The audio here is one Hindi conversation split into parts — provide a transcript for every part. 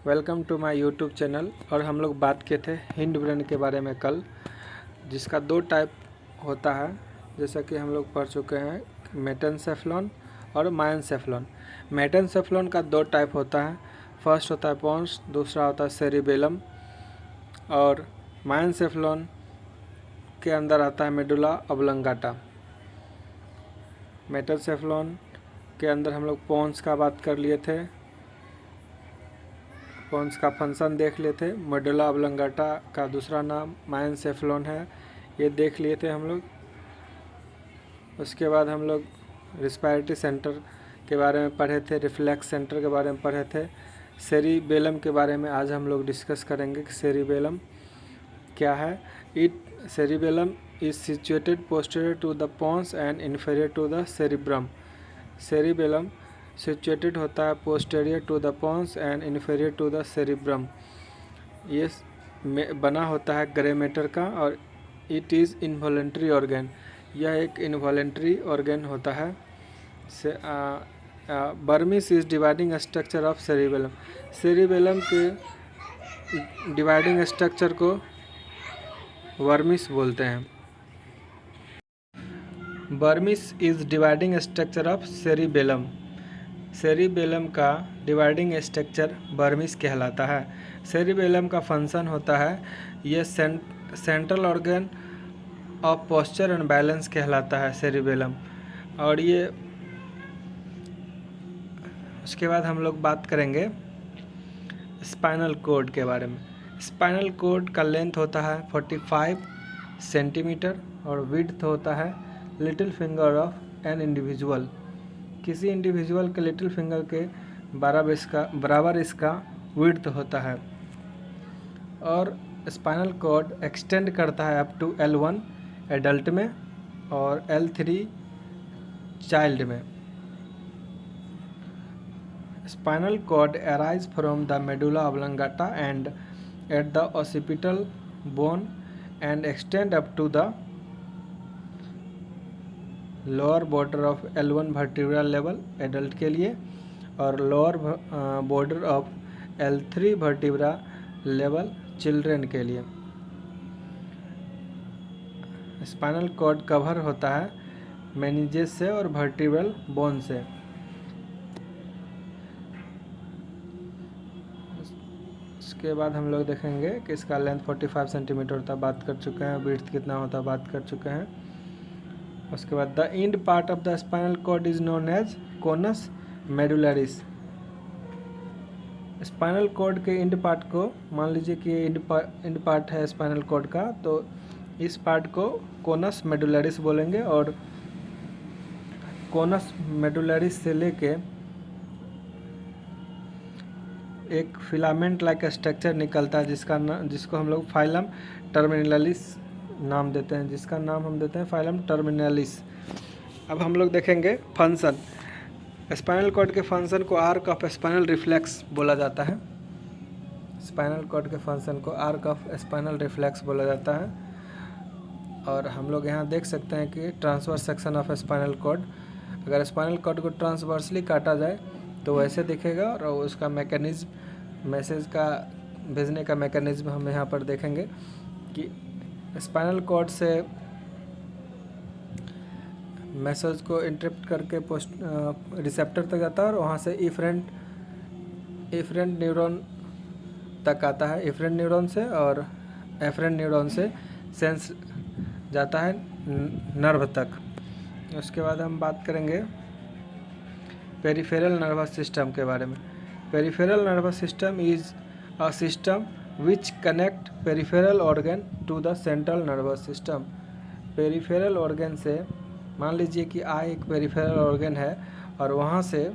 Welcome to my YouTube channel. और हम लोग बात किए थे हिंड ब्रेन के बारे में कल, जिसका दो टाइप होता है, जैसा कि हम लोग पढ़ चुके हैं, मेटेनसेफलॉन और माइनसेफलॉन। मेटेनसेफलॉन का दो टाइप होता है, फर्स्ट होता है पोन्स, दूसरा होता है सेरिबेलम। और माइनसेफलॉन के अंदर आता है मेडुला ऑब्लंगाटा। मेटेनसेफलॉन के अंदर हम लोग पोन्स का बात कर लिए थे, पोन्स का फंक्शन देख लिए थे। मेडुला ऑब्लंगाटा का दूसरा नाम माइनसेफलॉन है, ये देख लिए थे हम लोग। उसके बाद हम लोग रिस्पायरेटरी सेंटर के बारे में पढ़े थे, रिफ्लेक्स सेंटर के बारे में पढ़े थे। सेरिबेलम के बारे में आज हम लोग डिस्कस करेंगे कि सेरिबेलम क्या है। Cerebellum is situated posterior to the pons and inferior to the cerebrum. Cerebellum situated होता है posterior to the pons and inferior to the cerebrum. ये बना होता है ग्रे मैटर का और इट इज़ इनवॉलेंट्री ऑर्गन। यह एक इनवॉलेंट्री ऑर्गन होता है। Burmese is dividing structure of cerebellum. Cerebellum के डिवाइडिंग स्ट्रक्चर को वर्मिस बोलते हैं। Burmese is dividing structure of cerebellum. Cerebellum का डिवाइडिंग स्ट्रक्चर बर्मिस कहलाता है। सेरिबेलम का फंक्शन होता है, यह central organ of posture and balance कहलाता है सेरिबेलम। और ये उसके बाद हम लोग बात करेंगे स्पाइनल कॉर्ड के बारे में। स्पाइनल कॉर्ड का लेंथ होता है 45 सेंटीमीटर और विड्थ होता है little finger of an individual. किसी इंडिविजुअल के लिटिल फिंगर के बराबर इसका विड्थ होता है। और स्पाइनल कॉर्ड एक्सटेंड करता है अप टू L1 एडल्ट में और L3 चाइल्ड में। Spinal cord arise from the medulla oblongata and at the occipital bone and extend up to the lower border of L1 vertebral level adult के लिए और lower border of L3 vertebra level children के लिए। स्पाइनल कॉर्ड कवर होता है मेनिजेस से और वर्टिब्रल बोन से। उसके बाद हम लोग देखेंगे कि इसका लेंथ 45 सेंटीमीटर होता है, बात कर चुके हैं। विड्थ कितना होता है, बात कर चुके हैं। उसके बाद the end part of the spinal cord is known as conus medullaris. Spinal cord के इंड पार्ट को, मान लीजिए कि ये इंड पार्ट है स्पाइनल कॉर्ड का, तो इस पार्ट को कोनस मेडुलरिस बोलेंगे। और कोनस मेडुलरिस से लेके एक फिलामेंट लाइक स्ट्रक्चर निकलता है जिसको हम लोग फाइलम टर्मिनलिस नाम देते हैं, जिसका नाम हम देते हैं फाइलम टर्मिनलिस। अब हम लोग देखेंगे फंक्शन। स्पाइनल कॉर्ड के फंक्शन को आर्क ऑफ स्पाइनल रिफ्लेक्स बोला जाता है। स्पाइनल कॉर्ड के फंक्शन को आर्क ऑफ स्पाइनल रिफ्लेक्स बोला जाता है। और हम लोग यहाँ देख सकते हैं कि transverse section of spinal cord, अगर स्पाइनल कॉर्ड को ट्रांसवर्सली काटा जाए तो वैसे दिखेगा। और उसका मैकेनिज्म, मैसेज का भेजने का मैकेनिज्म हम यहाँ पर देखेंगे कि स्पाइनल कॉर्ड से मैसेज को इंटरप्ट करके रिसेप्टर तक जाता है और वहाँ से इफरेंट न्यूरॉन तक आता है। इफरेंट न्यूरॉन से और एफरेंट न्यूरॉन से सेंस जाता है नर्व तक। उसके बाद हम बात करेंगे पेरिफेरल नर्वस सिस्टम के बारे में। Peripheral nervous system is a system which connect peripheral organ to the central nervous system. Peripheral organ से, मान लीजिए कि आई एक पेरिफेरल ऑर्गन है और वहाँ से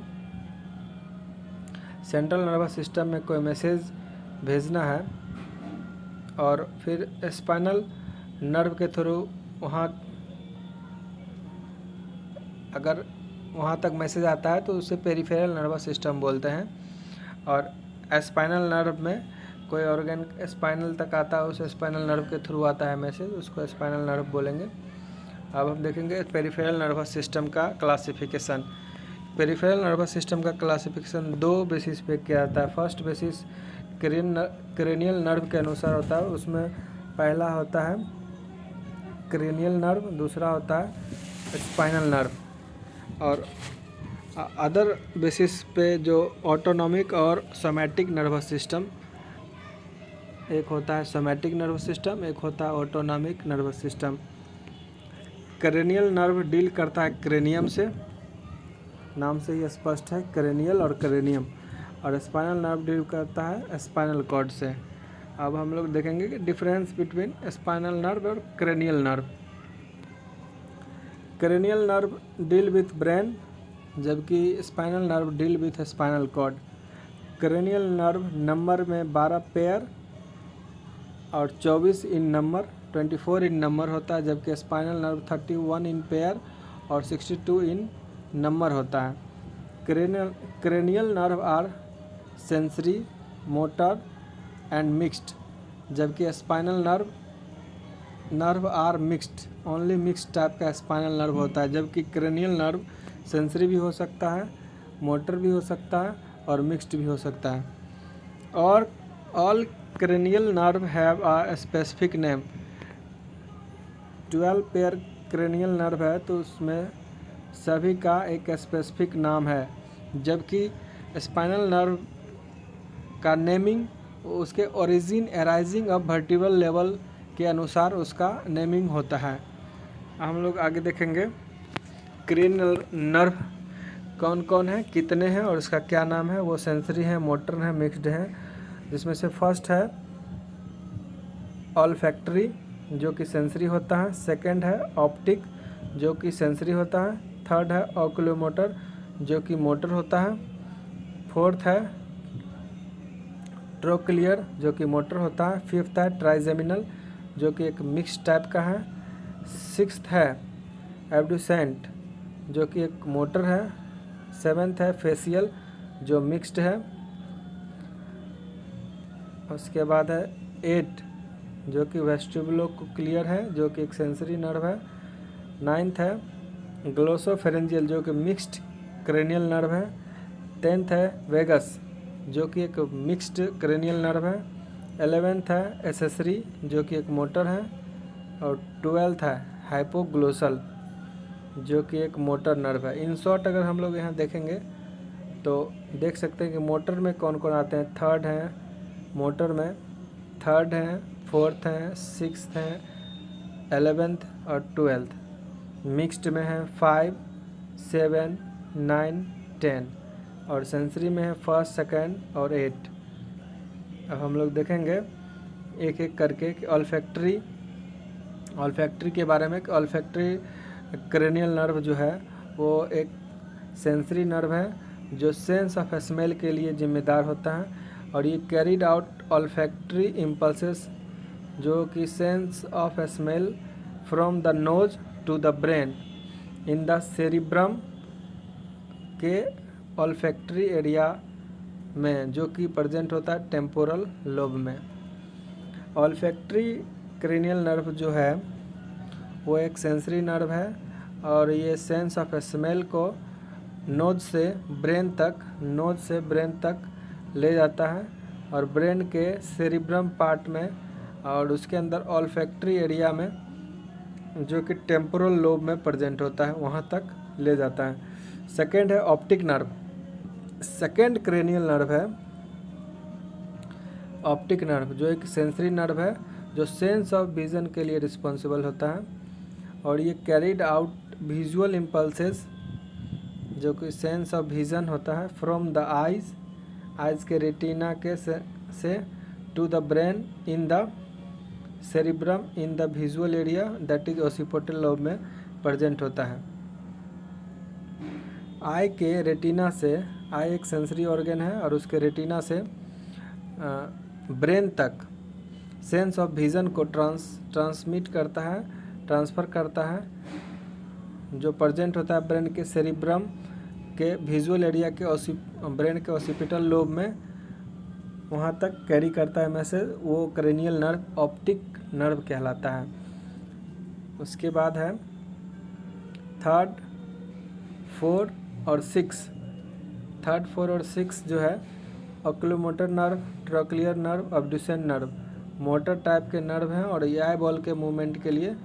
सेंट्रल नर्वस सिस्टम में कोई मैसेज भेजना है और फिर स्पाइनल नर्व के थ्रू अगर वहाँ तक मैसेज आता है तो उसे पेरिफेरल नर्वस सिस्टम बोलते हैं। और स्पाइनल नर्व में कोई ऑर्गन स्पाइनल तक आता है, उस स्पाइनल नर्व के थ्रू आता है मैसेज, उसको स्पाइनल नर्व बोलेंगे। अब हम देखेंगे पेरिफेरल नर्वस सिस्टम का क्लासिफिकेशन। पेरिफेरल नर्वस सिस्टम का क्लासिफिकेशन 2 बेसिस पे किया जाता है। फर्स्ट बेसिस क्रेनियल नर्व के अनुसार होता है, उसमें पहला होता है क्रेनियल नर्व, दूसरा होता है स्पाइनल नर्व। और अदर बेसिस पे जो ऑटोनॉमिक और सोमैटिक नर्वस सिस्टम, एक होता है सोमैटिक नर्वस सिस्टम, एक होता है autonomic nervous system. Cranial nerve deal करता है क्रेनियम से, नाम से ही स्पष्ट है, क्रेनियल और क्रेनियम। और स्पाइनल नर्व डील करता है स्पाइनल कॉर्ड से। अब हम लोग देखेंगे कि डिफरेंस बिटवीन स्पाइनल नर्व और cranial nerve. Cranial nerve deal with brain, जबकि spinal nerve deal with spinal cord. Cranial nerve number में 12 पेयर और 24 इन नंबर, 24 इन नंबर होता है, जबकि स्पाइनल नर्व 31 इन पेयर और 62 इन नंबर होता है। Cranial nerve are sensory, motor and mixed, जबकि spinal nerve are mixed, only mixed type का स्पाइनल नर्व होता है। जबकि क्रेनियल नर्व सेंसरी भी हो सकता है, मोटर भी हो सकता है और मिक्स्ड भी हो सकता है। और all cranial nerve have a specific name. 12 pair cranial nerve है तो उसमें सभी का एक स्पेसिफिक नाम है, जबकि स्पाइनल नर्व का नेमिंग उसके origin arising of vertebral level के अनुसार उसका नेमिंग होता है। हम लोग आगे देखेंगे क्रेनियल नर्व कौन कौन है, कितने हैं और उसका क्या नाम है। वो सेंसरी है, मोटर है, मिक्स्ड है। जिसमें से फर्स्ट है ऑल्फैक्टरी, जो कि सेंसरी होता है। सेकंड है ऑप्टिक, जो कि सेंसरी होता है। थर्ड है ऑक्यूलोमोटर, जो कि मोटर होता है। फोर्थ है ट्रोक्लियर, जो कि मोटर होता है। फिफ्थ है ट्राइजेमिनल, जो कि एक मिक्स टाइप का है। सिक्स्थ है एब्ड्यूसेंट, जो कि एक मोटर है। सेवेंथ है फेशियल, जो मिक्स्ड है। उसके बाद है 8, जो कि वेस्टिबुलोकोक्लियर है, जो कि एक सेंसरी नर्व है। नाइन्थ है ग्लोसोफेरेंजियल, जो कि मिक्स्ड क्रेनियल नर्व है। 10th है वेगस, जो कि एक मिक्स्ड क्रेनियल नर्व है। 11th है एसेसरी, जो कि एक मोटर है। और 12th है हाइपोग्लोसल, जो कि एक मोटर नर्व है। इन शॉर्ट अगर हम लोग यहाँ देखेंगे तो देख सकते हैं कि मोटर में कौन कौन आते हैं। थर्ड है मोटर में, थर्ड है, फोर्थ है, सिक्स्थ है, 11th और 12th। मिक्स्ड में है 5, 7, 9, 10 और सेंसरी में है फर्स्ट, सेकंड और 8। अब हम लोग देखेंगे एक एक करके कि ऑल्फैक्टरी के बारे में। ऑल्फैक्टरी क्रेनियल नर्व जो है वो एक सेंसरी नर्व है जो सेंस ऑफ स्मेल के लिए जिम्मेदार होता है। और ये कैरिड आउट ऑल्फैक्टरी इम्पल्सेस, जो कि sense of smell from the nose to the brain in the cerebrum के ऑल्फैक्टरी एरिया में, जो कि प्रेजेंट होता है टेम्पोरल लोब में। ऑल्फैक्टरी क्रेनियल नर्व जो है वो एक सेंसरी नर्व है और ये सेंस ऑफ स्मेल को नोज से ब्रेन तक ले जाता है और ब्रेन के सेरिब्रम पार्ट में और उसके अंदर ऑल्फैक्टरी एरिया में, जो कि टेम्पोरल लोब में प्रेजेंट होता है, वहाँ तक ले जाता है। सेकेंड है optic nerve. Second cranial nerve है ऑप्टिक नर्व, जो एक सेंसरी नर्व है जो सेंस ऑफ विजन के लिए रिस्पॉन्सिबल होता है। और ये कैरिड आउट विजुअल इम्पल्सेस, जो कि सेंस ऑफ विजन होता है, फ्रॉम द आइज़ के रेटिना के से to the brain in the cerebrum in the visual area that is occipital lobe में प्रेजेंट होता है। आई के रेटिना से, आई एक सेंसरी ऑर्गन है और उसके रेटिना से ब्रेन तक सेंस ऑफ विज़न को ट्रांसफ़र करता है, जो प्रेजेंट होता है ब्रेन के सेरिब्रम के विजुअल एरिया के ब्रेन के ओसिपिटल लोब में, वहाँ तक कैरी करता है मैसेज। वो क्रेनियल नर्व ऑप्टिक नर्व कहलाता है। उसके बाद है 3rd, 4th और 6, थर्ड, 4 और 6 जो है oculomotor nerve, trochlear nerve, abducent nerve motor type के नर्व हैं और ये आई बॉल के मूवमेंट के लिए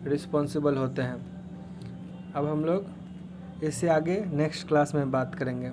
रिस्पॉन्सिबल होते हैं। अब हम लोग इससे आगे नेक्स्ट क्लास में बात करेंगे।